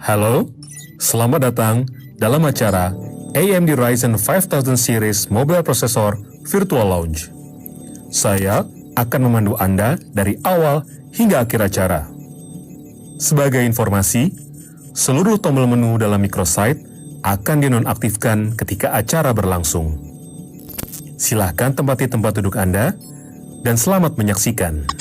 Halo, selamat datang dalam acara AMD Ryzen 5000 Series Mobile Processor Virtual Launch. Saya akan memandu Anda dari awal hingga akhir acara. Sebagai informasi, seluruh tombol menu dalam microsite akan dinonaktifkan ketika acara berlangsung. Silakan tempati tempat duduk Anda dan selamat menyaksikan.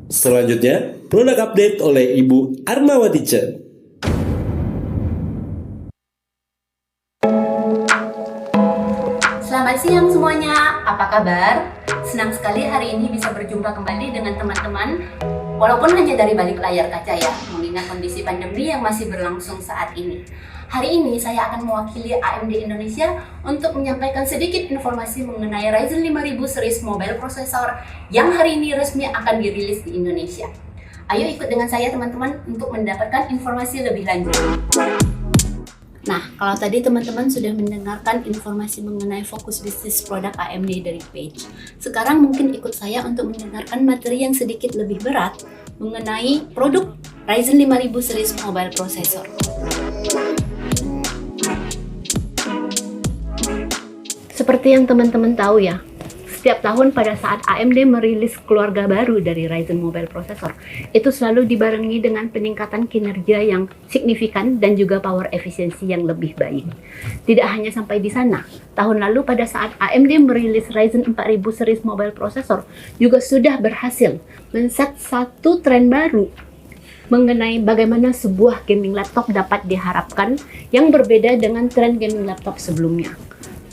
Selanjutnya, produk update oleh Ibu Armawati Chen. Selamat siang semuanya, apa kabar? Senang sekali hari ini bisa berjumpa kembali dengan teman-teman, walaupun hanya dari balik layar kaca ya, mengingat kondisi pandemi yang masih berlangsung saat ini. Hari ini saya akan mewakili AMD Indonesia untuk menyampaikan sedikit informasi mengenai Ryzen 5000 series mobile processor yang hari ini resmi akan dirilis di Indonesia. Ayo ikut dengan saya teman-teman untuk mendapatkan informasi lebih lanjut. Nah, kalau tadi teman-teman sudah mendengarkan informasi mengenai fokus bisnis produk AMD dari Page, sekarang mungkin ikut saya untuk mendengarkan materi yang sedikit lebih berat mengenai produk Ryzen 5000 series mobile processor. Seperti yang teman-teman tahu ya, setiap tahun pada saat AMD merilis keluarga baru dari Ryzen mobile processor, itu selalu dibarengi dengan peningkatan kinerja yang signifikan dan juga power efisiensi yang lebih baik. Tidak hanya sampai di sana, tahun lalu pada saat AMD merilis Ryzen 4000 series mobile processor juga sudah berhasil men-set satu tren baru mengenai bagaimana sebuah gaming laptop dapat diharapkan yang berbeda dengan tren gaming laptop sebelumnya.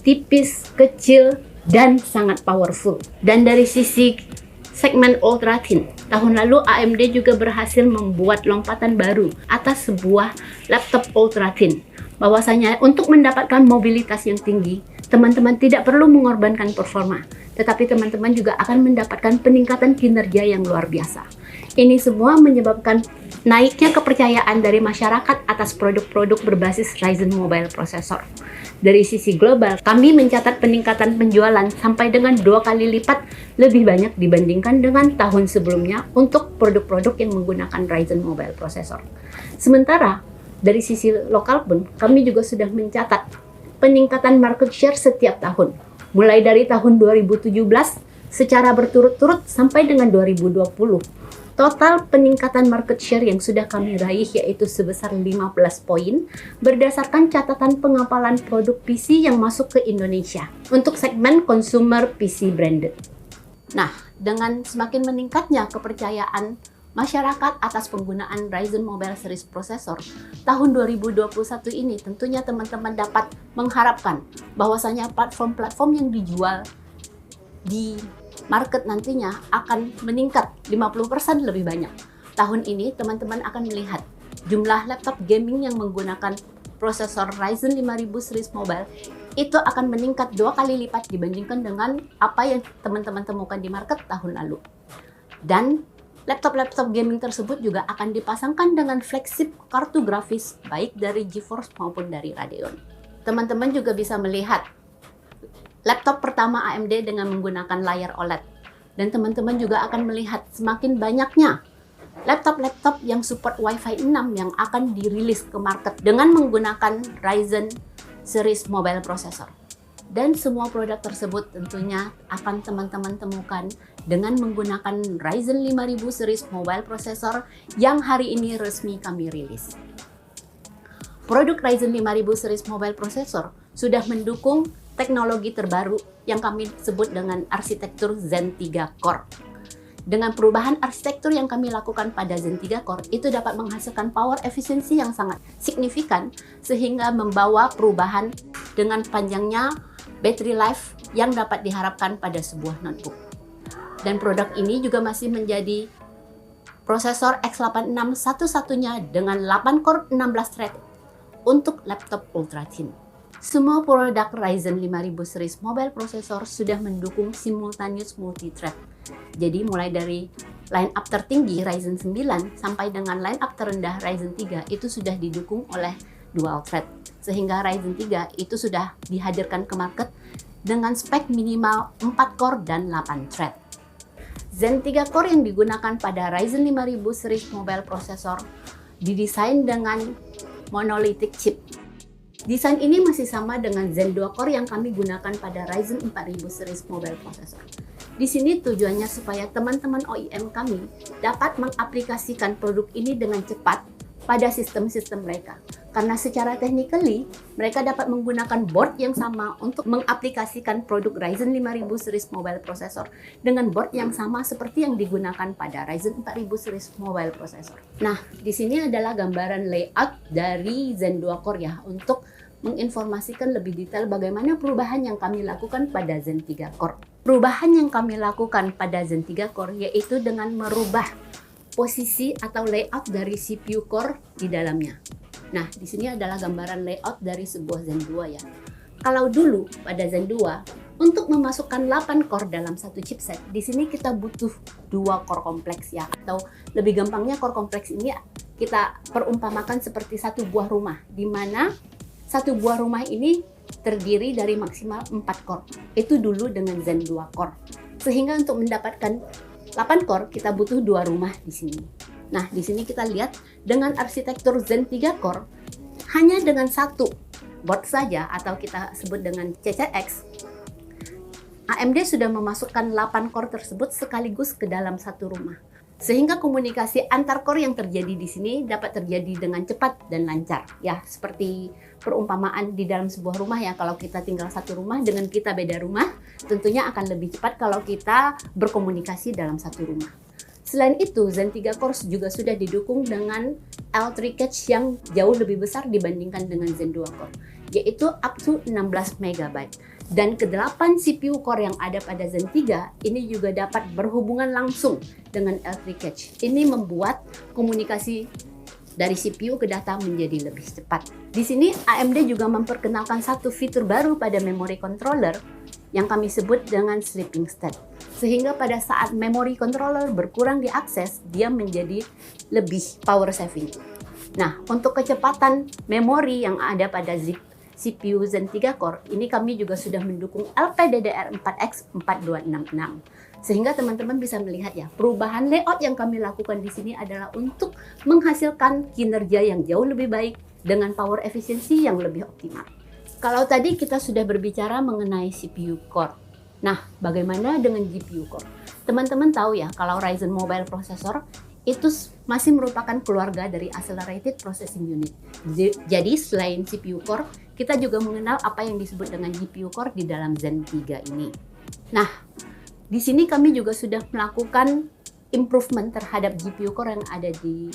Tipis, kecil, dan sangat powerful. Dan dari sisi segmen ultra thin, tahun lalu AMD juga berhasil membuat lompatan baru atas sebuah laptop ultra thin. Bahwasanya untuk mendapatkan mobilitas yang tinggi, teman-teman tidak perlu mengorbankan performa, tetapi teman-teman juga akan mendapatkan peningkatan kinerja yang luar biasa. Ini semua menyebabkan naiknya kepercayaan dari masyarakat atas produk-produk berbasis Ryzen mobile processor. Dari sisi global, kami mencatat peningkatan penjualan sampai dengan 2 kali lipat lebih banyak dibandingkan dengan tahun sebelumnya untuk produk-produk yang menggunakan Ryzen mobile processor. Sementara, dari sisi lokal pun, kami juga sudah mencatat peningkatan market share setiap tahun. Mulai dari tahun 2017 secara berturut-turut sampai dengan 2020. Total peningkatan market share yang sudah kami raih yaitu sebesar 15 poin berdasarkan catatan pengapalan produk PC yang masuk ke Indonesia untuk segmen consumer PC branded. Nah, dengan semakin meningkatnya kepercayaan masyarakat atas penggunaan Ryzen Mobile Series Processor, tahun 2021 ini tentunya teman-teman dapat mengharapkan bahwasanya platform-platform yang dijual di market nantinya akan meningkat 50% lebih banyak. Tahun ini teman-teman akan melihat jumlah laptop gaming yang menggunakan prosesor Ryzen 5000 series mobile itu akan meningkat 2 kali lipat dibandingkan dengan apa yang teman-teman temukan di market tahun lalu. Dan laptop-laptop gaming tersebut juga akan dipasangkan dengan flagship kartu grafis baik dari GeForce maupun dari Radeon. Teman-teman juga bisa melihat laptop pertama AMD dengan menggunakan layar OLED. Dan teman-teman juga akan melihat semakin banyaknya laptop-laptop yang support Wi-Fi 6 yang akan dirilis ke market dengan menggunakan Ryzen series mobile processor. Dan semua produk tersebut tentunya akan teman-teman temukan dengan menggunakan Ryzen 5000 series mobile processor yang hari ini resmi kami rilis. Produk Ryzen 5000 series mobile processor sudah mendukung teknologi terbaru yang kami sebut dengan arsitektur Zen 3 Core. Dengan perubahan arsitektur yang kami lakukan pada Zen 3 Core, itu dapat menghasilkan power efisiensi yang sangat signifikan sehingga membawa perubahan dengan panjangnya battery life yang dapat diharapkan pada sebuah notebook. Dan produk ini juga masih menjadi prosesor x86 satu-satunya dengan 8 core 16 thread untuk laptop ultra thin. Semua produk Ryzen 5000 series mobile processor sudah mendukung simultaneous multi-thread. Jadi mulai dari line up tertinggi Ryzen 9 sampai dengan line up terendah Ryzen 3 itu sudah didukung oleh dual thread. Sehingga Ryzen 3 itu sudah dihadirkan ke market dengan spek minimal 4 core dan 8 thread. Zen 3 core yang digunakan pada Ryzen 5000 series mobile processor didesain dengan monolithic chip. Desain ini masih sama dengan Zen 2 core yang kami gunakan pada Ryzen 4000 series mobile processor. Di sini tujuannya supaya teman-teman OEM kami dapat mengaplikasikan produk ini dengan cepat pada sistem-sistem mereka. Karena secara technically, mereka dapat menggunakan board yang sama untuk mengaplikasikan produk Ryzen 5000 series mobile processor dengan board yang sama seperti yang digunakan pada Ryzen 4000 series mobile processor. Nah, di sini adalah gambaran layout dari Zen 2 Core ya, untuk menginformasikan lebih detail bagaimana perubahan yang kami lakukan pada Zen 3 Core. Perubahan yang kami lakukan pada Zen 3 Core yaitu dengan merubah posisi atau layout dari CPU core di dalamnya. Nah, di sini adalah gambaran layout dari sebuah Zen 2 ya. Kalau dulu pada Zen 2, untuk memasukkan 8 core dalam satu chipset, di sini kita butuh 2 core kompleks ya. Atau lebih gampangnya core kompleks ini kita perumpamakan seperti satu buah rumah, di mana satu buah rumah ini terdiri dari maksimal 4 core. Itu dulu dengan Zen 2 core. Sehingga untuk mendapatkan 8 core, kita butuh 2 rumah di sini. Nah, di sini kita lihat dengan arsitektur Zen 3 core, hanya dengan satu board saja atau kita sebut dengan CCX, AMD sudah memasukkan 8 core tersebut sekaligus ke dalam satu rumah. Sehingga komunikasi antar core yang terjadi di sini dapat terjadi dengan cepat dan lancar. Ya, seperti perumpamaan di dalam sebuah rumah ya, kalau kita tinggal satu rumah dengan kita beda rumah, tentunya akan lebih cepat kalau kita berkomunikasi dalam satu rumah. Selain itu, Zen 3 Core juga sudah didukung dengan L3 cache yang jauh lebih besar dibandingkan dengan Zen 2 Core, yaitu up to 16 MB. Dan ke-8 CPU core yang ada pada Zen 3 ini juga dapat berhubungan langsung dengan L3 cache. Ini membuat komunikasi dari CPU ke data menjadi lebih cepat. Di sini AMD juga memperkenalkan satu fitur baru pada memory controller yang kami sebut dengan sleeping state. Sehingga pada saat memory controller berkurang diakses, dia menjadi lebih power saving. Nah, untuk kecepatan memori yang ada pada CPU Zen 3 Core, ini kami juga sudah mendukung LPDDR4X 4266. Sehingga teman-teman bisa melihat ya, perubahan layout yang kami lakukan di sini adalah untuk menghasilkan kinerja yang jauh lebih baik dengan power efisiensi yang lebih optimal. Kalau tadi kita sudah berbicara mengenai CPU core. Nah, bagaimana dengan GPU core? Teman-teman tahu ya, kalau Ryzen Mobile Processor itu masih merupakan keluarga dari Accelerated Processing Unit. Jadi selain CPU core, kita juga mengenal apa yang disebut dengan GPU core di dalam Zen 3 ini. Nah, di sini kami juga sudah melakukan improvement terhadap GPU core yang ada di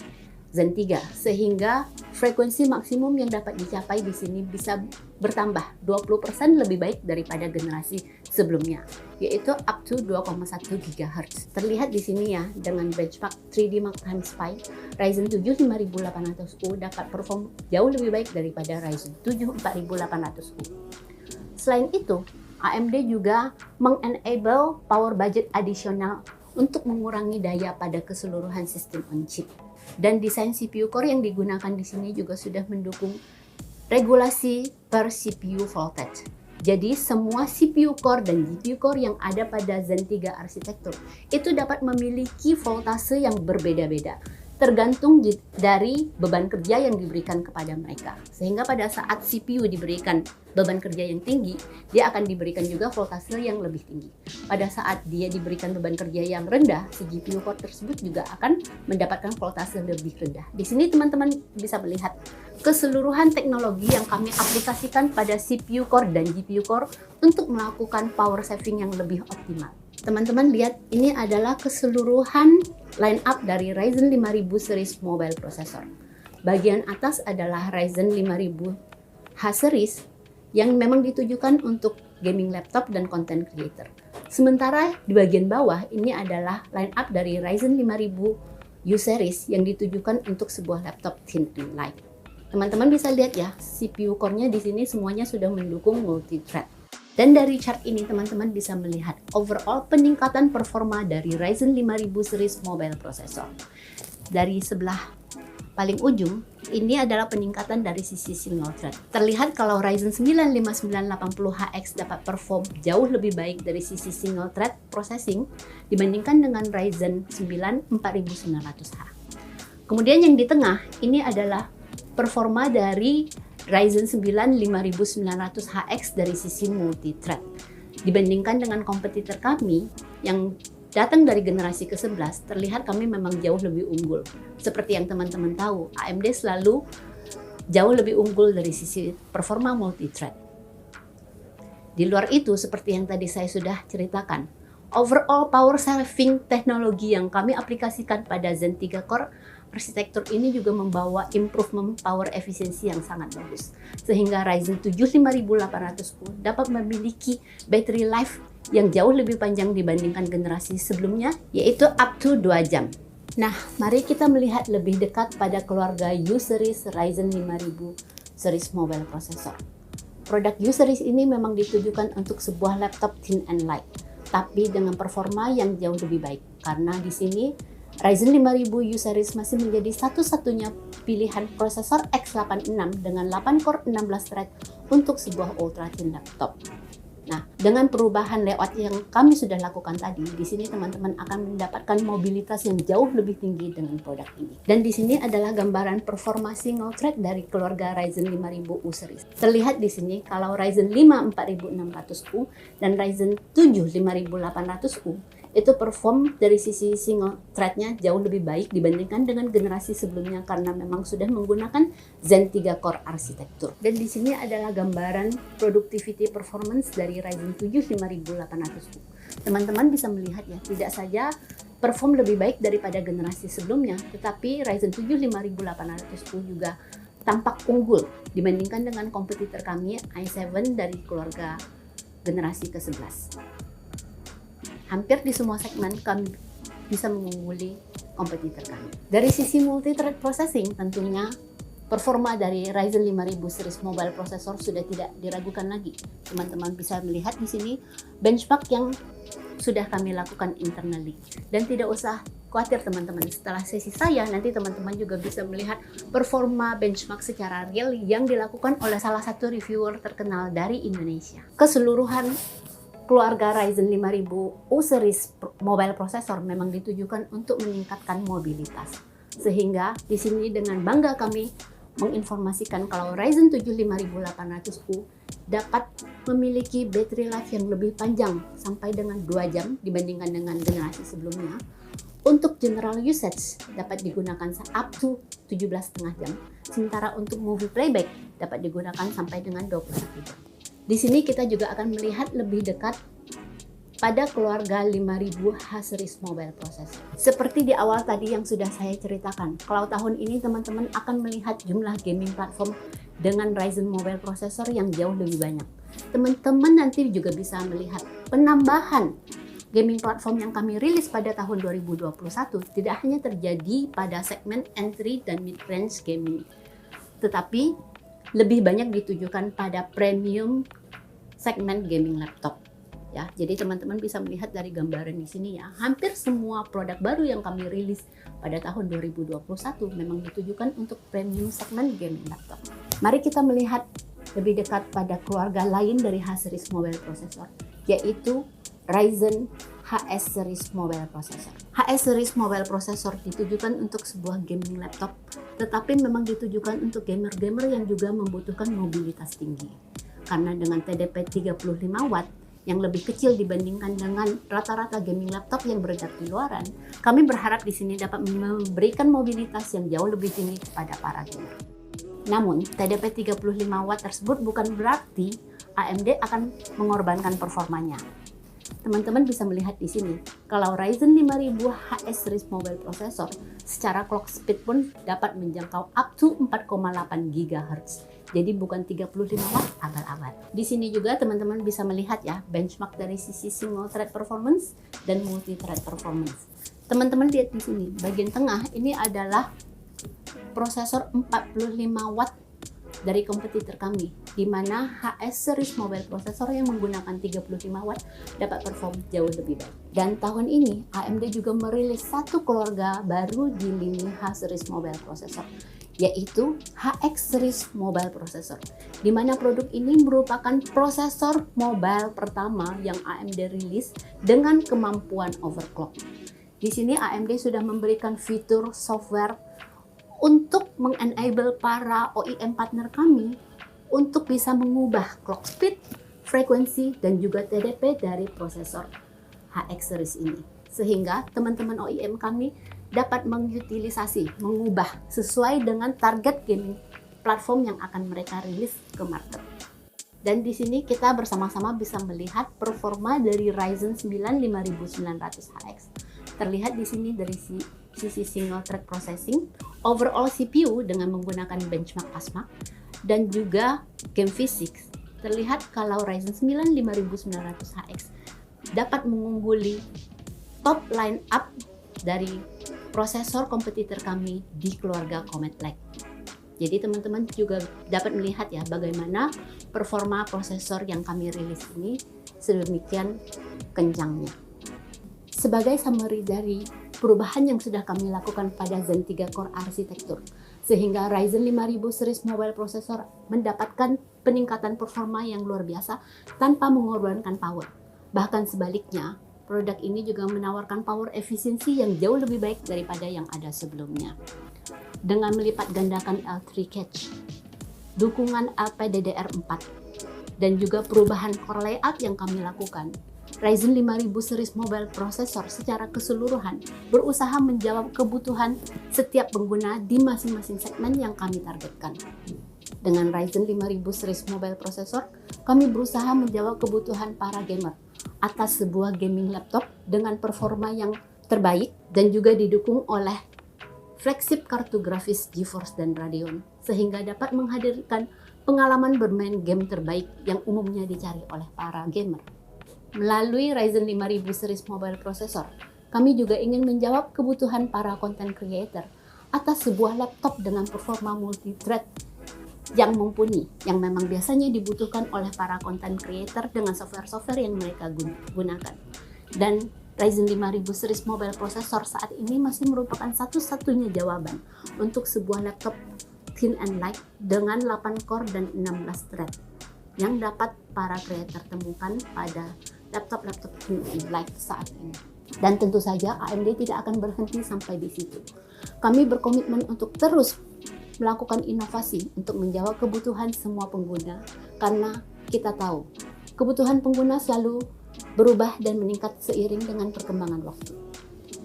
Zen 3, sehingga frekuensi maksimum yang dapat dicapai di sini bisa bertambah 20% lebih baik daripada generasi sebelumnya, yaitu up to 2,1 GHz. Terlihat di sini ya, dengan benchmark 3D Mark Times Pi, Ryzen 7 5800U dapat perform jauh lebih baik daripada Ryzen 7 4800U. Selain itu, AMD juga mengenable power budget additional untuk mengurangi daya pada keseluruhan sistem on chip. Dan desain CPU core yang digunakan di sini juga sudah mendukung regulasi per CPU voltage. Jadi semua CPU core dan GPU core yang ada pada Zen 3 arsitektur itu dapat memiliki voltase yang berbeda-beda, tergantung dari beban kerja yang diberikan kepada mereka. Sehingga pada saat CPU diberikan beban kerja yang tinggi, dia akan diberikan juga voltase yang lebih tinggi. Pada saat dia diberikan beban kerja yang rendah, si GPU core tersebut juga akan mendapatkan voltase lebih rendah. Di sini teman-teman bisa melihat keseluruhan teknologi yang kami aplikasikan pada CPU core dan GPU core untuk melakukan power saving yang lebih optimal. Teman-teman lihat, ini adalah keseluruhan line up dari Ryzen 5000 series mobile processor. Bagian atas adalah Ryzen 5000 H series yang memang ditujukan untuk gaming laptop dan content creator. Sementara di bagian bawah ini adalah line up dari Ryzen 5000 U series yang ditujukan untuk sebuah laptop thin and light. Teman-teman bisa lihat ya, CPU core-nya di sini semuanya sudah mendukung multi-thread. Dan dari chart ini teman-teman bisa melihat overall peningkatan performa dari Ryzen 5000 series mobile processor. Dari sebelah paling ujung, ini adalah peningkatan dari sisi single thread. Terlihat kalau Ryzen 9 5980HX dapat perform jauh lebih baik dari sisi single thread processing dibandingkan dengan Ryzen 9 4900H. Kemudian yang di tengah, ini adalah performa dari Ryzen 9 5900HX dari sisi multi-thread. Dibandingkan dengan kompetitor kami yang datang dari generasi ke-11, terlihat kami memang jauh lebih unggul. Seperti yang teman-teman tahu, AMD selalu jauh lebih unggul dari sisi performa multi-thread. Di luar itu, seperti yang tadi saya sudah ceritakan, overall power saving teknologi yang kami aplikasikan pada Zen 3 Core arsitektur ini juga membawa improvement power efisiensi yang sangat bagus. Sehingga Ryzen 7 5800U dapat memiliki battery life yang jauh lebih panjang dibandingkan generasi sebelumnya, yaitu up to 2 jam. Nah, mari kita melihat lebih dekat pada keluarga U series Ryzen 5000 series mobile processor. Produk U series ini memang ditujukan untuk sebuah laptop thin and light, tapi dengan performa yang jauh lebih baik. Karena di sini Ryzen 5000 U series masih menjadi satu-satunya pilihan prosesor X86 dengan 8 core 16 thread untuk sebuah ultra thin laptop. Nah, dengan perubahan layout yang kami sudah lakukan tadi, di sini teman-teman akan mendapatkan mobilitas yang jauh lebih tinggi dengan produk ini. Dan di sini adalah gambaran performa single thread dari keluarga Ryzen 5000 U series. Terlihat di sini kalau Ryzen 5 4600U dan Ryzen 7 5800U itu perform dari sisi single thread-nya jauh lebih baik dibandingkan dengan generasi sebelumnya karena memang sudah menggunakan Zen 3 Core arsitektur. Dan di sini adalah gambaran productivity performance dari Ryzen 7 5800U. Teman-teman bisa melihat ya, tidak saja perform lebih baik daripada generasi sebelumnya, tetapi Ryzen 7 5800U juga tampak unggul dibandingkan dengan kompetitor kami i7 dari keluarga generasi ke-11. Hampir di semua segmen kami bisa mengungguli kompetitor kami. Dari sisi multi-thread processing, tentunya performa dari Ryzen 5000 series mobile processor sudah tidak diragukan lagi. Teman-teman bisa melihat di sini benchmark yang sudah kami lakukan internally. Dan tidak usah khawatir teman-teman, setelah sesi saya nanti teman-teman juga bisa melihat performa benchmark secara real yang dilakukan oleh salah satu reviewer terkenal dari Indonesia. Keseluruhan keluarga Ryzen 5000 U series mobile processor memang ditujukan untuk meningkatkan mobilitas. Sehingga di sini dengan bangga kami menginformasikan kalau Ryzen 7 5800U dapat memiliki battery life yang lebih panjang sampai dengan 2 jam dibandingkan dengan generasi sebelumnya. Untuk general usage dapat digunakan up to 17,5 jam. Sementara untuk movie playback dapat digunakan sampai dengan 21 jam. Di sini kita juga akan melihat lebih dekat pada keluarga 5000H series mobile processor. Seperti di awal tadi yang sudah saya ceritakan, kalau tahun ini teman-teman akan melihat jumlah gaming platform dengan Ryzen mobile processor yang jauh lebih banyak. Teman-teman nanti juga bisa melihat penambahan gaming platform yang kami rilis pada tahun 2021 tidak hanya terjadi pada segmen entry dan mid-range gaming, tetapi lebih banyak ditujukan pada premium segmen gaming laptop. Ya, jadi teman-teman bisa melihat dari gambaran di sini ya, hampir semua produk baru yang kami rilis pada tahun 2021 memang ditujukan untuk premium segmen gaming laptop. Mari kita melihat lebih dekat pada keluarga lain dari H series mobile processor, yaitu Ryzen HS series mobile processor. HS series mobile processor ditujukan untuk sebuah gaming laptop, tetapi memang ditujukan untuk gamer-gamer yang juga membutuhkan mobilitas tinggi. Karena dengan TDP 35 watt yang lebih kecil dibandingkan dengan rata-rata gaming laptop yang beredar di luaran, kami berharap di sini dapat memberikan mobilitas yang jauh lebih tinggi kepada para gamer. Namun, TDP 35 watt tersebut bukan berarti AMD akan mengorbankan performanya. Teman-teman bisa melihat di sini, kalau Ryzen 5000 HS series mobile processor secara clock speed pun dapat menjangkau up to 4,8 GHz Jadi bukan 35 watt abal-abal. Di sini juga teman-teman bisa melihat ya benchmark dari sisi single thread performance dan multi thread performance. Teman-teman lihat di sini, bagian tengah ini adalah prosesor 45 watt dari kompetitor kami, di mana HS series mobile processor yang menggunakan 35 watt dapat perform jauh lebih baik. Dan tahun ini AMD juga merilis satu keluarga baru di lini H series mobile processor, yaitu HX series mobile processor, di mana produk ini merupakan prosesor mobile pertama yang AMD rilis dengan kemampuan overclock. Di sini AMD sudah memberikan fitur software untuk mengenable para OEM partner kami untuk bisa mengubah clock speed, frekuensi, dan juga TDP dari prosesor HX series ini. Sehingga teman-teman OEM kami dapat mengutilisasi, mengubah sesuai dengan target gaming platform yang akan mereka rilis ke market. Dan di sini kita bersama-sama bisa melihat performa dari Ryzen 9 5900HX. Terlihat di sini dari sisi single thread processing, overall CPU dengan menggunakan benchmark ASMA, dan juga game physics. Terlihat kalau Ryzen 9 5900HX dapat mengungguli top line up dari prosesor kompetitor kami di keluarga Comet Lake. Jadi teman-teman juga dapat melihat ya bagaimana performa prosesor yang kami rilis ini sedemikian kencangnya. Sebagai summary dari perubahan yang sudah kami lakukan pada Zen 3 Core arsitektur, sehingga Ryzen 5000 series mobile processor mendapatkan peningkatan performa yang luar biasa tanpa mengorbankan power. Bahkan sebaliknya, produk ini juga menawarkan power efisiensi yang jauh lebih baik daripada yang ada sebelumnya. Dengan melipat gandakan L3 cache, dukungan LPDDR4, dan juga perubahan core layout yang kami lakukan, Ryzen 5000 series mobile processor secara keseluruhan berusaha menjawab kebutuhan setiap pengguna di masing-masing segmen yang kami targetkan. Dengan Ryzen 5000 series mobile processor, kami berusaha menjawab kebutuhan para gamer atas sebuah gaming laptop dengan performa yang terbaik dan juga didukung oleh flagship kartu grafis GeForce dan Radeon, sehingga dapat menghadirkan pengalaman bermain game terbaik yang umumnya dicari oleh para gamer. Melalui Ryzen 5000 series mobile processor, kami juga ingin menjawab kebutuhan para content creator atas sebuah laptop dengan performa multi-thread yang mumpuni, yang memang biasanya dibutuhkan oleh para content creator dengan software-software yang mereka gunakan. Dan Ryzen 5000 series mobile processor saat ini masih merupakan satu-satunya jawaban untuk sebuah laptop thin and light dengan 8 core dan 16 thread yang dapat para creator temukan pada laptop-laptop thin and light saat ini. Dan tentu saja AMD tidak akan berhenti sampai di situ. Kami berkomitmen untuk terus melakukan inovasi untuk menjawab kebutuhan semua pengguna, karena kita tahu kebutuhan pengguna selalu berubah dan meningkat seiring dengan perkembangan waktu.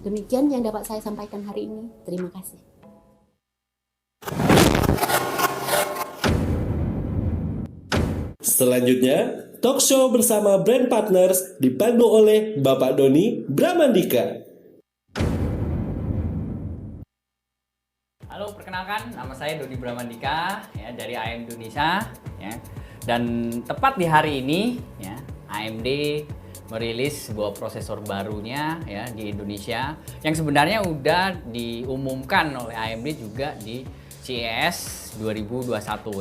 Demikian yang dapat saya sampaikan hari ini. Terima kasih. Selanjutnya, talk show bersama brand partners dipandu oleh Bapak Doni Bramandika. Halo, perkenalkan nama saya Doni Bramandika ya, dari AMD Indonesia ya. Dan tepat di hari ini ya, AMD merilis sebuah prosesor barunya ya di Indonesia yang sebenarnya udah diumumkan oleh AMD juga di CES 2021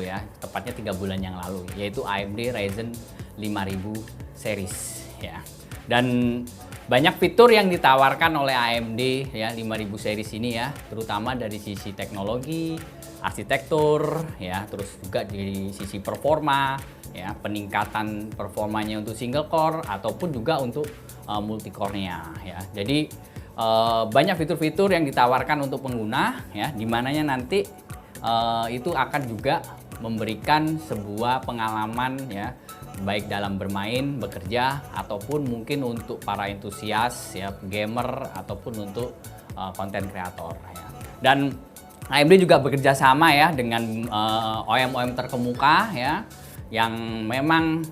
ya, tepatnya 3 bulan yang lalu, yaitu AMD Ryzen 5000 series ya. Dan banyak fitur yang ditawarkan oleh AMD ya 5000 series ini ya, terutama dari sisi teknologi, arsitektur ya, terus juga dari sisi performa ya, peningkatan performanya untuk single core ataupun juga untuk multi core-nya ya. Jadi banyak fitur-fitur yang ditawarkan untuk pengguna ya, di mananya nanti itu akan juga memberikan sebuah pengalaman ya, baik dalam bermain, bekerja, ataupun mungkin untuk para entusias ya, gamer, ataupun untuk konten kreator ya. Dan AMD juga bekerja sama ya dengan OEM-OEM terkemuka ya, yang memang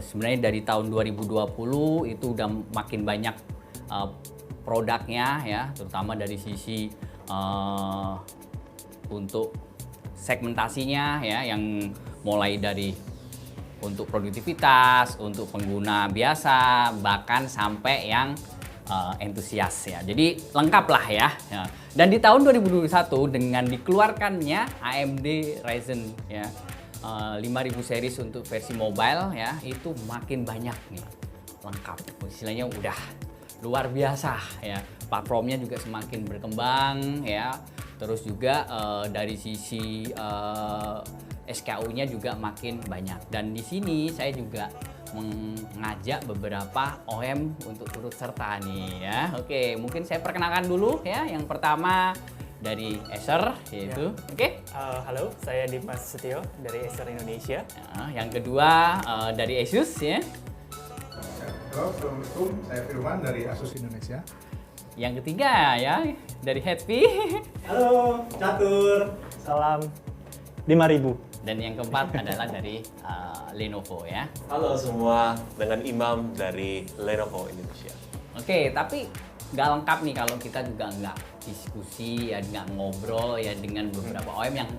sebenarnya dari tahun 2020 itu udah makin banyak produknya ya, terutama dari sisi untuk segmentasinya ya, yang mulai dari untuk produktivitas, untuk pengguna biasa, bahkan sampai yang entusias ya. Jadi lengkap lah ya. Dan di tahun 2021 dengan dikeluarkannya AMD Ryzen ya 5000 series untuk versi mobile ya, itu makin banyak nih lengkap. Istilahnya udah luar biasa ya. Platformnya juga semakin berkembang ya. Terus juga dari sisi SKU-nya juga makin banyak. Dan di sini saya juga mengajak beberapa OEM untuk turut serta nih ya. Oke, mungkin saya perkenalkan dulu ya. Yang pertama dari Acer yaitu, oke. Halo, saya Dimas Setio dari Acer Indonesia. Yang kedua dari Asus ya. Halo, Assalamualaikum. Saya Firman dari Asus Indonesia. Yang ketiga ya dari Happy. Halo, Catur. Salam 5.000. Dan yang keempat adalah dari Lenovo ya. Halo semua, dengan Imam dari Lenovo Indonesia. Oke, tapi nggak lengkap nih kalau kita juga nggak diskusi ya, nggak ngobrol ya dengan beberapa OEM yang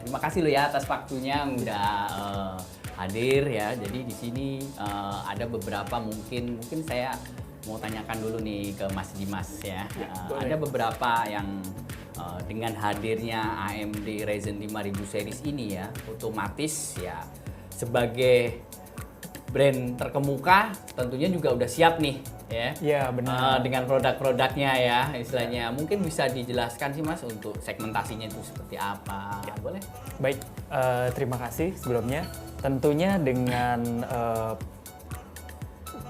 terima kasih lo ya atas waktunya udah hadir ya. Jadi di sini ada beberapa mungkin saya mau tanyakan dulu nih ke Mas Dimas ya. Ada beberapa yang dengan hadirnya AMD Ryzen 5000 series ini ya, otomatis ya sebagai brand terkemuka tentunya juga udah siap nih ya. Iya, benar. Dengan produk-produknya ya istilahnya. Mungkin bisa dijelaskan sih Mas untuk segmentasinya itu seperti apa? Ya. Boleh? Baik, terima kasih sebelumnya. Tentunya dengan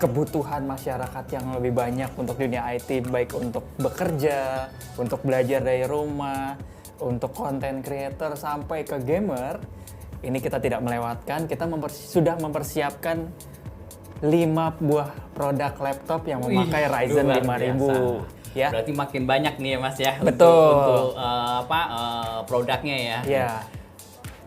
kebutuhan masyarakat yang lebih banyak untuk dunia IT, baik untuk bekerja, untuk belajar dari rumah, untuk content creator sampai ke gamer, ini kita tidak melewatkan. Kita sudah mempersiapkan 5 buah produk laptop yang memakai Ryzen 5000 ya. Berarti makin banyak nih ya Mas ya. Betul. Untuk produknya ya. Ya.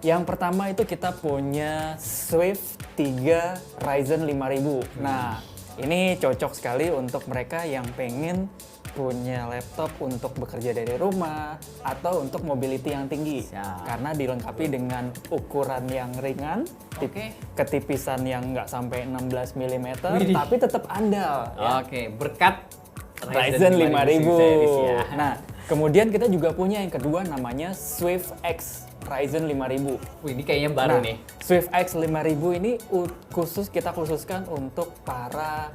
Yang pertama itu kita punya Swift 3 Ryzen 5000. Nah, ini cocok sekali untuk mereka yang pengen punya laptop untuk bekerja dari rumah atau untuk mobility yang tinggi. Siap. Karena dilengkapi dengan ukuran yang ringan, ketipisan yang nggak sampai 16 mm, tapi tetap andal. Ya. Oke, berkat Ryzen 5000 series ya. Nah, kemudian kita juga punya yang kedua namanya Swift X Ryzen 5000. Wih, ini kayaknya baru nih. Swift X 5000 ini kita khususkan untuk para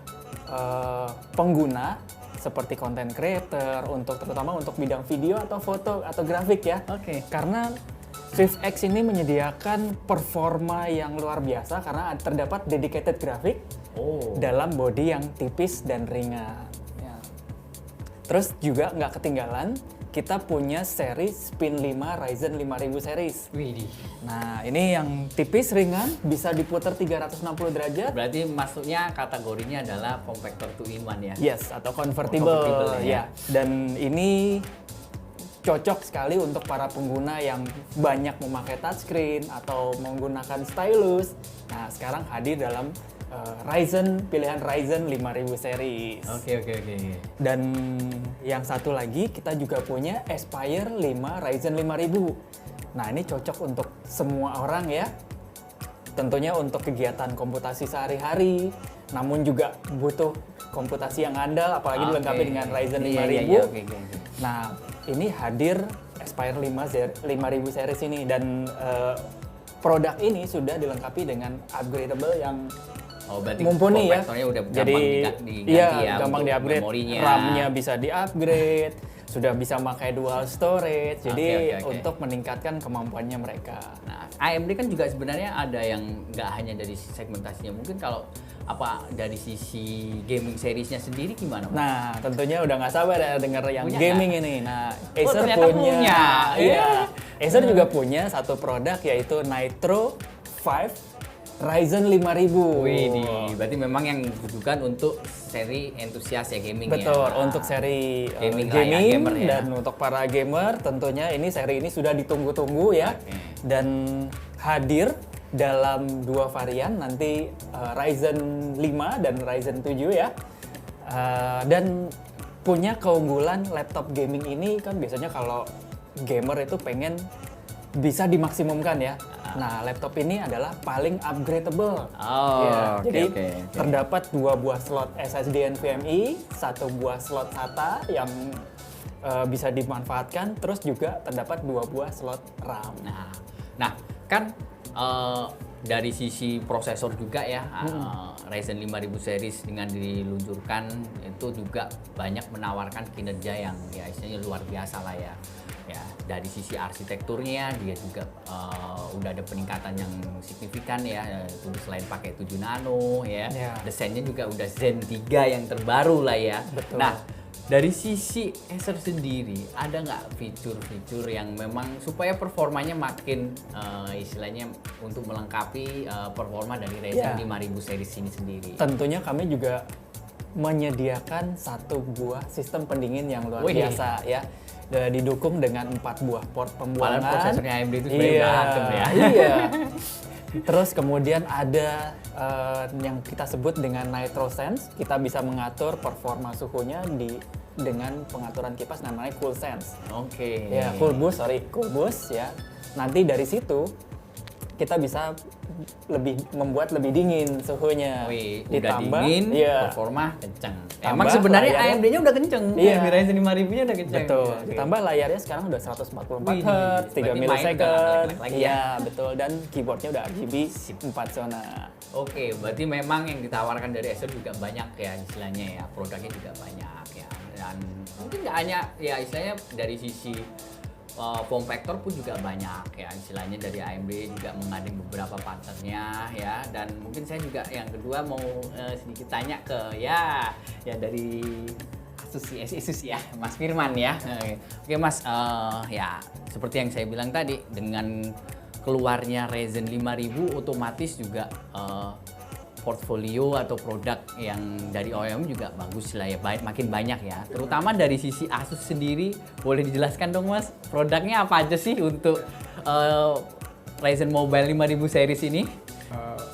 pengguna seperti content creator, terutama untuk bidang video atau foto atau grafik ya. Oke. Karena Swift X ini menyediakan performa yang luar biasa karena terdapat dedicated grafik dalam body yang tipis dan ringan. Ya. Terus juga nggak ketinggalan, kita punya seri Spin 5 Ryzen 5000 series. Widih. Nah, ini yang tipis, ringan, bisa diputar 360 derajat. Berarti maksudnya kategorinya adalah form factor 2-in-1 ya? Yes, atau convertible. Convertible, ya. Dan ini cocok sekali untuk para pengguna yang banyak memakai touchscreen atau menggunakan stylus. Nah, sekarang hadir dalam pilihan Ryzen 5000 series. Oke. Dan yang satu lagi kita juga punya Aspire 5 Ryzen 5000. Nah, ini cocok untuk semua orang ya. Tentunya untuk kegiatan komputasi sehari-hari, namun juga butuh komputasi yang andal, apalagi dilengkapi dengan Ryzen 5000. Oke. Nah, ini hadir Aspire 5000 series ini, dan produk ini sudah dilengkapi dengan upgradable yang berarti mumpuni ya. udah gampang Jadi diganti ya, gampang di-upgrade. memorinya. RAM-nya bisa di-upgrade, sudah bisa pakai dual storage. Jadi Oke. untuk meningkatkan kemampuannya mereka. Nah, AMD kan juga sebenarnya ada yang nggak hanya dari segmentasinya, mungkin kalau dari sisi gaming seriesnya sendiri gimana? Nah, tentunya udah nggak sabar ya denger yang Punya gaming ini. Nah, Acer ternyata punya. Iya. Acer juga punya satu produk yaitu Nitro 5 Ryzen 5000. Wih, berarti memang yang ditujukan untuk seri entusias ya gaming ya. Betul, untuk seri gaming, gaming gamer ya. Dan untuk para gamer tentunya seri ini sudah ditunggu-tunggu ya. Oke. Dan hadir dalam 2 varian, nanti Ryzen 5 dan Ryzen 7 ya. Dan punya keunggulan laptop gaming ini kan biasanya kalau gamer itu pengen bisa dimaksimumkan ya. Nah, laptop ini adalah paling upgradable. Oh, Ya, oke, jadi oke. terdapat 2 buah slot SSD NVMe, 1 buah slot SATA yang bisa dimanfaatkan, terus juga terdapat 2 buah slot RAM. Nah kan dari sisi prosesor juga ya, Ryzen 5000 series dengan diluncurkan itu juga banyak menawarkan kinerja yang ya istilahnya luar biasa lah ya. Ya, dari sisi arsitekturnya dia juga udah ada peningkatan yang signifikan ya, itu selain pakai 7 nano ya. Ya. Desainnya juga udah Zen 3 yang terbaru lah ya. Betul. Nah, dari sisi Acer sendiri, ada nggak fitur-fitur yang memang supaya performanya makin istilahnya untuk melengkapi performa dari Ryzen Ya. 5000 series ini sendiri? Tentunya kami juga menyediakan 1 buah sistem pendingin yang luar Wih. biasa ya. Didukung dengan 4 buah port pembuangan. Padahal prosesornya AMD itu sebenarnya udah adem ya. Iya. Terus kemudian ada yang kita sebut dengan Nitro Sense. Kita bisa mengatur performa suhunya dengan pengaturan kipas namanya Cool Sense. Oke. Ya, cool boost ya. Nanti dari situ kita bisa membuat lebih dingin suhunya. Wih, udah dingin, ya. performa kenceng. Tambah Emang sebenarnya layarnya. AMD-nya udah kenceng. Iya. Di Ryzen 5000-nya udah kenceng. Betul. Oke. Ditambah layarnya sekarang udah 144 Wih, Hz, 3 berarti main udah millisecond. nggak lag lagi ya. Iya, betul. Dan keyboardnya udah RGB 4 zona. Oke, berarti memang yang ditawarkan dari Acer juga banyak ya istilahnya ya, produknya juga banyak ya. Dan mungkin nggak hanya ya istilahnya dari sisi form factor pun juga banyak ya, istilahnya dari AMD juga mengandung beberapa partnernya ya. Dan mungkin saya juga yang kedua mau sedikit tanya ke ya dari Asus ya, Mas Firman ya. Oke Mas, ya seperti yang saya bilang tadi, dengan keluarnya Ryzen 5000 otomatis juga portfolio atau produk yang dari OEM juga bagus lah ya, makin banyak ya. Terutama dari sisi Asus sendiri, boleh dijelaskan dong Mas, produknya apa aja sih untuk Ryzen Mobile 5000 series ini?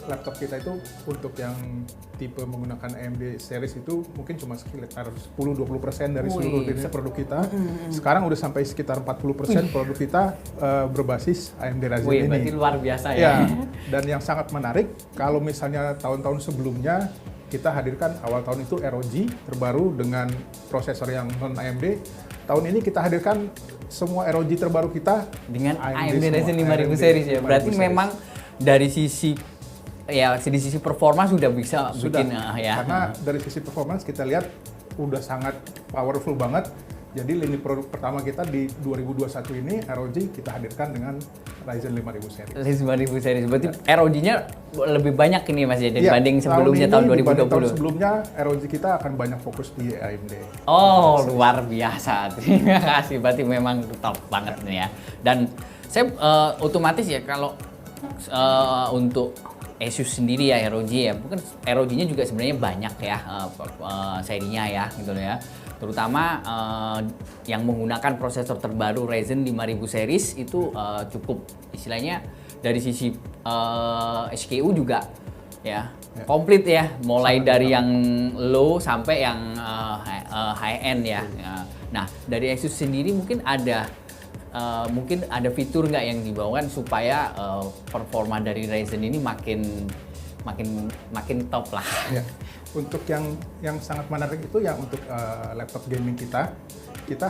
Laptop kita itu untuk yang tipe menggunakan AMD series itu mungkin cuma sekitar 10-20% dari seluruh jenis produk kita. Sekarang udah sampai sekitar 40% produk kita berbasis AMD Ryzen ini. Berarti luar biasa ya. Ya, dan yang sangat menarik, kalau misalnya tahun-tahun sebelumnya kita hadirkan awal tahun itu ROG terbaru dengan prosesor yang non AMD. Tahun ini kita hadirkan semua ROG terbaru kita Dengan AMD semua, Ryzen 5000 AMD series ya. Berarti 5000 series. memang dari sisi performa sudah bisa Sudah, bikin ya. karena dari sisi performance kita lihat udah sangat powerful banget. Jadi lini produk pertama kita di 2021 ini ROG kita hadirkan dengan Ryzen 5000 series. Ryzen 5000 series. Berarti ROG-nya lebih banyak ini Mas ya Iya, dibanding sebelumnya tahun dibanding 2020. Tahun sebelumnya ROG kita akan banyak fokus di AMD. Oh, luar biasa. Terima kasih. Berarti memang top banget nih ya. Dan saya otomatis ya kalau untuk Asus sendiri ya ROG ya, bukan ROG-nya juga sebenarnya banyak ya serinya ya gitu loh ya. Terutama yang menggunakan prosesor terbaru Ryzen 5000 series itu cukup istilahnya dari sisi SKU juga ya komplit ya, mulai dari yang low sampai yang high end ya. Nah, dari Asus sendiri mungkin ada fitur nggak yang dibawakan supaya performa dari Ryzen ini makin top lah. Ya. Untuk yang sangat menarik itu yang untuk laptop gaming kita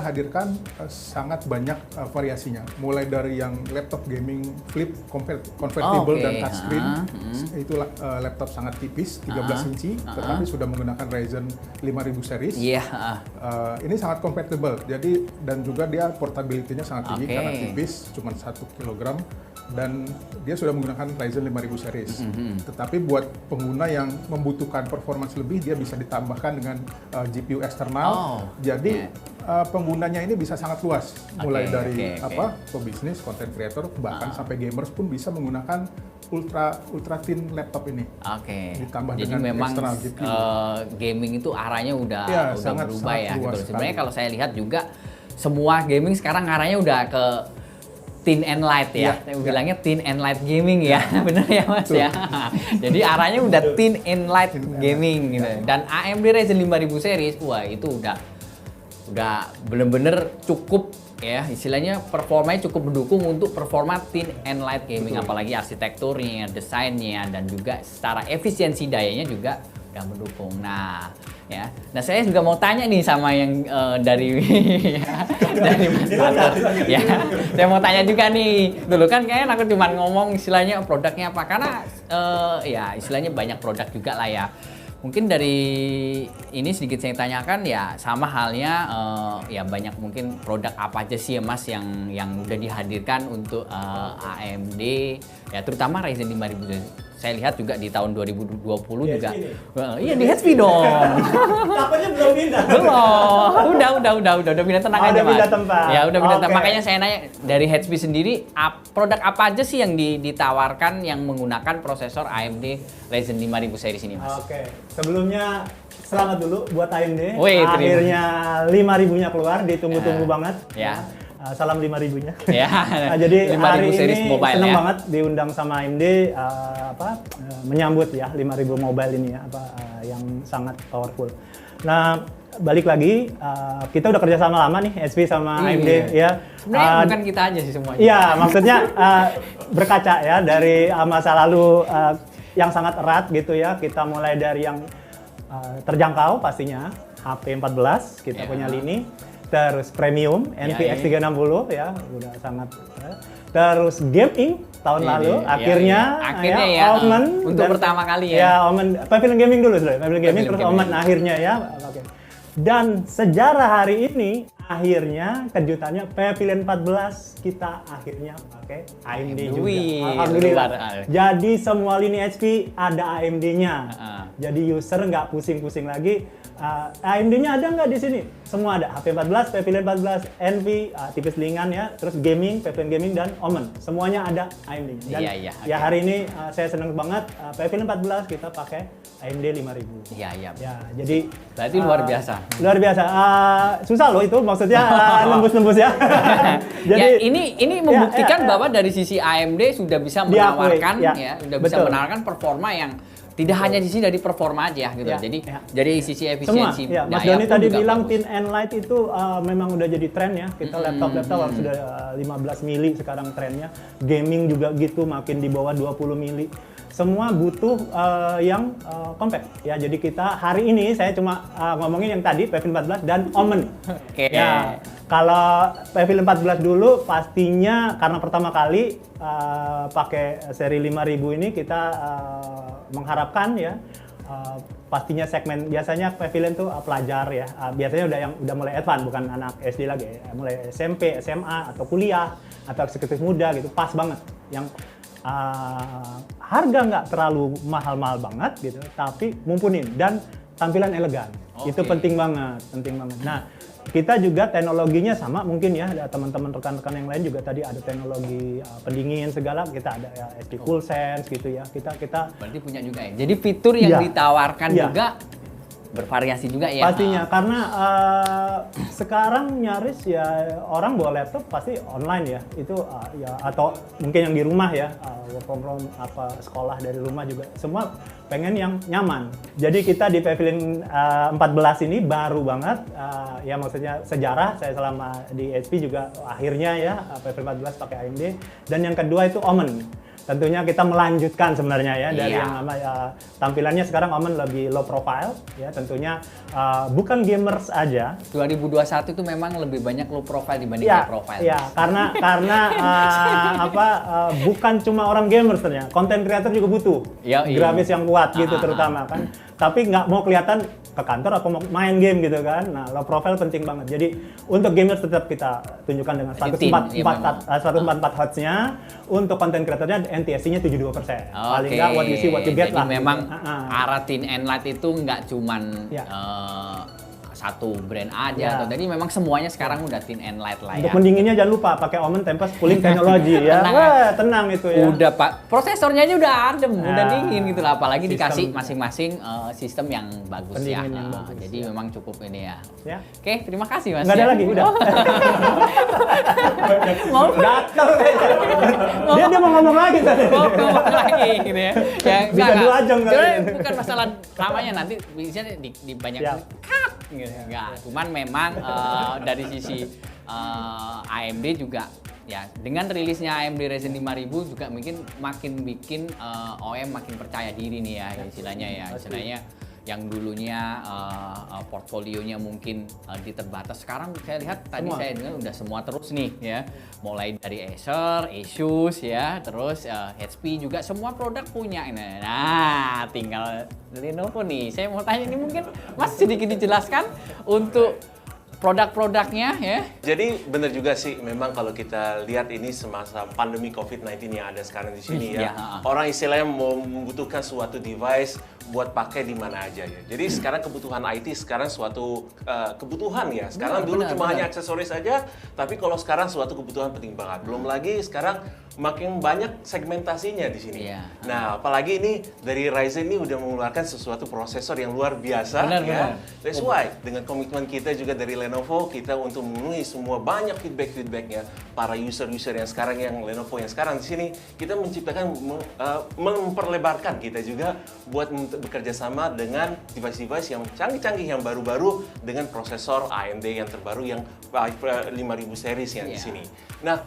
hadirkan sangat banyak variasinya. Mulai dari yang laptop gaming flip convertible dan touchscreen, itu laptop sangat tipis 13 inci, tetapi sudah menggunakan Ryzen 5000 series. Iya. Ini sangat compatible, jadi dan juga dia portability-nya sangat tinggi karena tipis, cuma 1 kg. Dan dia sudah menggunakan Ryzen 5000 series. Tetapi buat pengguna yang membutuhkan performance lebih, dia bisa ditambahkan dengan GPU eksternal. Jadi penggunanya ini bisa sangat luas, mulai dari pebisnis, content creator, bahkan sampai gamers pun bisa menggunakan ultra thin laptop ini. Ditambah Jadi dengan memang eksternal GPU. Gaming itu arahnya udah sangat berubah ya. luas Gitu. Sebenarnya sekali. kalau saya lihat juga semua gaming sekarang arahnya udah ke thin and light ya. Saya bilangnya thin and light gaming ya. Bener ya Mas ya. Jadi arahnya udah thin and light gaming gitu. Dan AMD Ryzen 5000 series, wah itu udah bener-bener cukup ya istilahnya performanya cukup mendukung untuk performa thin and light gaming, apalagi arsitekturnya, desainnya, dan juga secara efisiensi dayanya juga udah mendukung. Nah saya juga mau tanya nih sama yang dari dari Mas Batur. Ya, saya mau tanya juga nih. Dulu kan kayaknya aku cuma ngomong istilahnya produknya apa, karena ya istilahnya banyak produk juga lah ya. Mungkin dari ini sedikit saya tanyakan ya, sama halnya ya banyak mungkin produk apa aja sih ya Mas yang udah dihadirkan untuk AMD ya, terutama Ryzen 5000. Saya lihat juga di tahun 2020 juga. Iya di HP dong. Takutnya belum pindah. Belum. Udah pindah, tenang aja Mas. Pindah tempat. Ya udah pindah tempat. Oke. Makanya saya nanya dari HP sendiri produk apa aja sih yang ditawarkan yang menggunakan prosesor AMD Ryzen 5000 series ini Mas? Oke. Sebelumnya selamat dulu buat AMD. Wih, terima. Akhirnya 5.000-nya keluar, ditunggu-tunggu banget. Ya. Salam 5.000-nya. Ya. Jadi 5000 hari series ini mobile seneng ya. banget diundang sama AMD menyambut ya 5.000 mobile ini ya, yang sangat powerful. Nah, balik lagi kita udah kerja sama lama nih HP sama AMD ya. Sebenarnya bukan kita aja sih semuanya. Iya, maksudnya berkaca ya dari masa lalu yang sangat erat gitu ya. Kita mulai dari yang terjangkau pastinya HP 14 kita punya lini, terus premium NVX 360 ya udah sangat terus gaming tahun lalu akhirnya ya, Omen untuk pertama kali ya. Ya Omen Pavilion Gaming dulu sudah Pavilion Gaming terus Gaming. Omen akhirnya ya. Oke. Dan sejarah hari ini akhirnya kejutannya Pavilion 14 kita akhirnya pakai AMD juga. Wih, Alhamdulillah. luar. Jadi semua lini HP ada AMD-nya. Jadi user nggak pusing-pusing lagi. AMD-nya ada nggak di sini? Semua ada. HP 14, Pavilion 14, NV, tipis lingan ya. Terus gaming, Pavilion Gaming dan Omen. Semuanya ada AMD-nya. Dan ya hari ini saya senang banget Pavilion 14 kita pakai AMD 5000. Iya. Ya, jadi Berarti luar biasa. Luar biasa. Susah loh itu maksudnya nembus-nembus ya. Jadi ya, ini membuktikan bahwa dari sisi AMD sudah bisa menawarkan sudah bisa menawarkan performa yang tidak hanya di sini dari performa aja gitu. Jadi dari sisi efisiensi. Semua. Mas Doni tadi bilang thin and light itu memang udah jadi tren ya. Kita laptop harus sudah 15 mili sekarang trennya. Gaming juga gitu makin di bawah 20 mili. Semua butuh yang compact ya. Jadi kita hari ini saya cuma ngomongin yang tadi Pavilion 14 dan Omen. Ya, kalau Pavilion 14 dulu pastinya karena pertama kali pakai seri 5000 ini kita mengharapkan ya pastinya segmen biasanya Pavilion tuh pelajar ya. Biasanya udah mulai advance, bukan anak SD lagi ya. Mulai SMP, SMA atau kuliah atau eksekutif muda gitu. Pas banget yang harga nggak terlalu mahal-mahal banget gitu, tapi mumpunin dan tampilan elegan. Itu penting banget. Nah, kita juga teknologinya sama mungkin ya, ada teman-teman rekan-rekan yang lain juga tadi ada teknologi pendingin segala, kita ada ya SD Cool Sense gitu ya. Kita berarti punya juga ya. Jadi fitur yang ditawarkan juga bervariasi juga ya. Pastinya karena sekarang nyaris ya orang bawa laptop pasti online ya. Itu ya atau mungkin yang di rumah ya, work from home sekolah dari rumah juga semua pengen yang nyaman. Jadi kita di Pavilion 14 ini baru banget ya, maksudnya sejarah saya selama di HP juga akhirnya ya Pavilion 14 pakai AMD. Dan yang kedua itu Omen. Tentunya kita melanjutkan sebenarnya ya dari yang lama tampilannya sekarang Omen lebih low profile ya, tentunya bukan gamers aja. 2021 itu memang lebih banyak low profile dibanding high profile. Iya, karena bukan cuma orang gamers ternyata, content creator juga butuh grafis yang kuat gitu terutama kan. Tapi nggak mau kelihatan ke kantor atau mau main game gitu kan. Nah, low profile penting banget. Jadi untuk gamers tetap kita tunjukkan dengan 144 Hz-nya. Untuk content creator-nya NTSC-nya 72%. Paling nggak what you see what you get lah. Jadi memang gitu. arah thin and light itu nggak cuman satu brand aja, jadi memang semuanya sekarang udah thin and light lah ya. Untuk pendinginnya jangan lupa pakai Omen Tempest Cooling Technology ya. Tenang itu ya. Udah Pak, prosesornya aja udah adem, udah dingin gitu lah, apalagi dikasih masing-masing sistem yang bagus ya. Yang bagus, jadi memang cukup ini ya. Oke, terima kasih Mas. Nggak ada lagi, udah. Mau datang dia mau ngomong lagi tadi. Mau ngomong lagi gitu ya. Bisa 2 jam kali. Bukan masalah lamanya, nanti bisa di banyak cut gitu. Enggak, cuman memang dari sisi AMD juga ya dengan rilisnya AMD Ryzen 5000 juga mungkin makin bikin OEM makin percaya diri nih ya istilahnya yang dulunya portfolionya mungkin terbatas, sekarang saya lihat tadi saya dengar udah semua terus nih ya, mulai dari Acer, Asus ya, terus HP juga semua produk punya. Nah, tinggal Lenovo nih. Saya mau tanya ini mungkin Mas sedikit dijelaskan untuk produk-produknya ya. Jadi benar juga sih, memang kalau kita lihat ini semasa pandemi COVID-19 yang ada sekarang di sini ya, orang istilahnya membutuhkan suatu device buat pakai di mana aja ya. Jadi sekarang kebutuhan IT sekarang suatu kebutuhan ya. Sekarang dulu cuma hanya aksesoris saja, tapi kalau sekarang suatu kebutuhan penting banget. Belum lagi sekarang makin banyak segmentasinya di sini. Nah, apalagi ini dari Ryzen ini udah mengeluarkan sesuatu prosesor yang luar biasa ya. That's why dengan komitmen kita juga dari Lenovo, kita untuk memenuhi semua banyak feedback-feedbacknya para user-user yang sekarang yang Lenovo yang sekarang di sini, kita menciptakan memperlebarkan kita juga buat bekerja sama dengan device-device yang canggih-canggih yang baru-baru dengan prosesor AMD yang terbaru yang 5000 series yang di sini. Nah,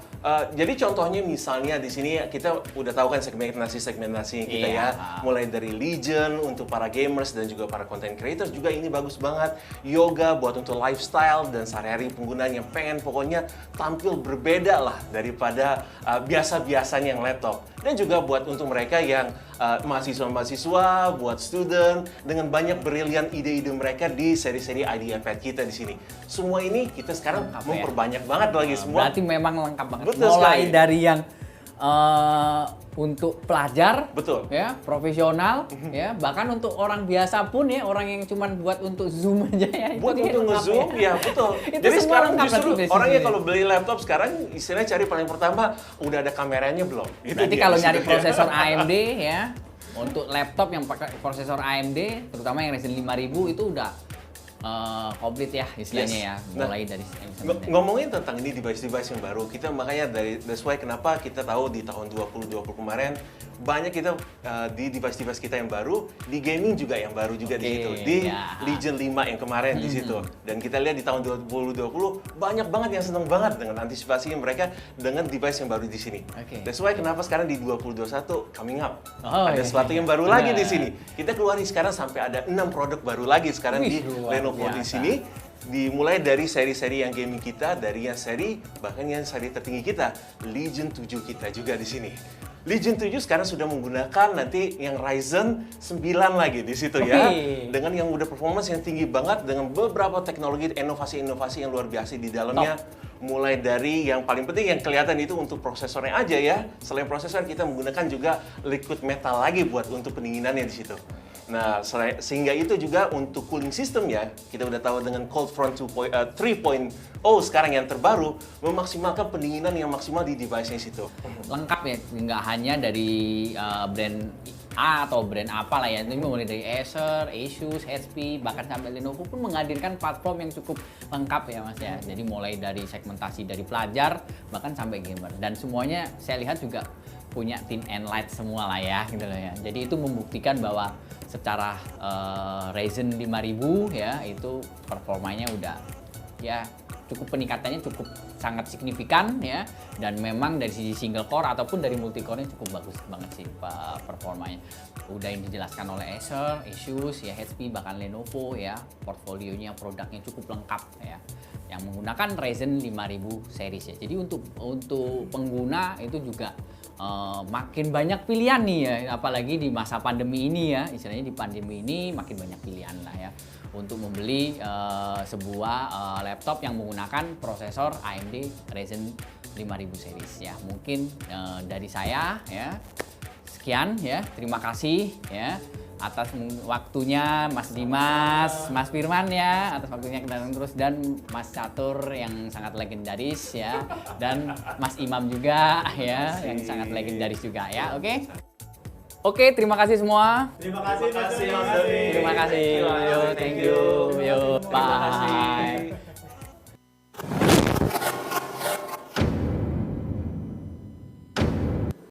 jadi contohnya misalnya di sini kita udah tahu kan segmentasi kita ya, mulai dari Legion untuk para gamers dan juga para content creators juga ini bagus banget. Yoga buat untuk lifestyle dan sehari-hari pengguna yang pengen pokoknya tampil berbeda lah daripada biasa-biasanya yang laptop. Dan juga buat untuk mereka yang mahasiswa-mahasiswa, buat student dengan banyak brilian ide-ide mereka di seri-seri IdeaPad kita di sini. Semua ini kita sekarang memperbanyak banget lagi semua. Berarti memang lengkap banget. Betul mulai sekali. dari yang untuk pelajar, ya, profesional, ya, bahkan untuk orang biasa pun ya, orang yang cuma buat untuk Zoom aja ya. Buat untuk nge-zoom, ya betul. Itu Jadi sekarang lengkap justru berarti orangnya kalau beli laptop sekarang istilahnya cari paling pertama udah ada kameranya belum. Berarti kalau nyari prosesor AMD ya, untuk laptop yang pakai prosesor AMD, terutama yang Ryzen 5000 itu udah komplit ya istilahnya ya, mulai dari ngomongin tentang ini device-device yang baru, kita makanya that's why kenapa kita tahu di tahun 2020 kemarin banyak kita di device-device kita yang baru, di gaming juga yang baru juga di situ, di Legion 5 yang kemarin di situ. Dan kita lihat di tahun 2020 banyak banget yang seneng banget dengan antisipasi mereka dengan device yang baru di sini. That's why kenapa sekarang di 2021 coming up ada sesuatu yang baru lagi di sini. Kita keluarin sekarang sampai ada 6 produk baru lagi sekarang di Lenovo di sini. Dimulai dari seri-seri yang gaming kita, dari yang seri bahkan yang seri tertinggi kita, Legion 7 kita juga di sini. Legion 7 sekarang sudah menggunakan nanti yang Ryzen 9 lagi di situ ya. Dengan yang udah performance yang tinggi banget dengan beberapa teknologi inovasi-inovasi yang luar biasa di dalamnya. Mulai dari yang paling penting yang kelihatan itu untuk prosesornya aja ya. Selain prosesor kita menggunakan juga liquid metal lagi buat untuk pendinginannya di situ. Nah, sehingga itu juga untuk cooling system ya, kita udah tahu dengan Cold Front 3.0 sekarang yang terbaru, memaksimalkan pendinginan yang maksimal di device-nya situ. Lengkap ya, nggak hanya dari brand A atau brand apa lah ya, ini mulai dari Acer, Asus, HP, bahkan sampai Lenovo pun menghadirkan platform yang cukup lengkap ya Mas ya. Jadi mulai dari segmentasi dari pelajar, bahkan sampai gamer. Dan semuanya saya lihat juga punya thin and light semua lah ya, gitu loh ya. Jadi itu membuktikan bahwa secara Ryzen 5000 ya itu performanya udah ya cukup, peningkatannya cukup sangat signifikan ya, dan memang dari sisi single core ataupun dari multi core-nya cukup bagus banget sih performanya. Udah yang dijelaskan oleh Acer, Asus, ya HP, bahkan Lenovo ya, portfolionya produknya cukup lengkap ya, yang menggunakan Ryzen 5000 series ya. Jadi untuk pengguna itu juga makin banyak pilihan nih ya, apalagi di masa pandemi ini ya, istilahnya di pandemi ini makin banyak pilihan lah ya untuk membeli sebuah laptop yang menggunakan prosesor AMD Ryzen 5000 series ya. Mungkin dari saya ya sekian ya, terima kasih ya atas waktunya Mas Dimas, Mas Firman ya, atas waktunya kita terus, dan Mas Catur yang sangat legendaris ya, dan Mas Imam juga ya, yang sangat legendaris juga ya. Oke, terima kasih semua. Terima kasih. Terima kasih. Yo, thank you. Yo, bye.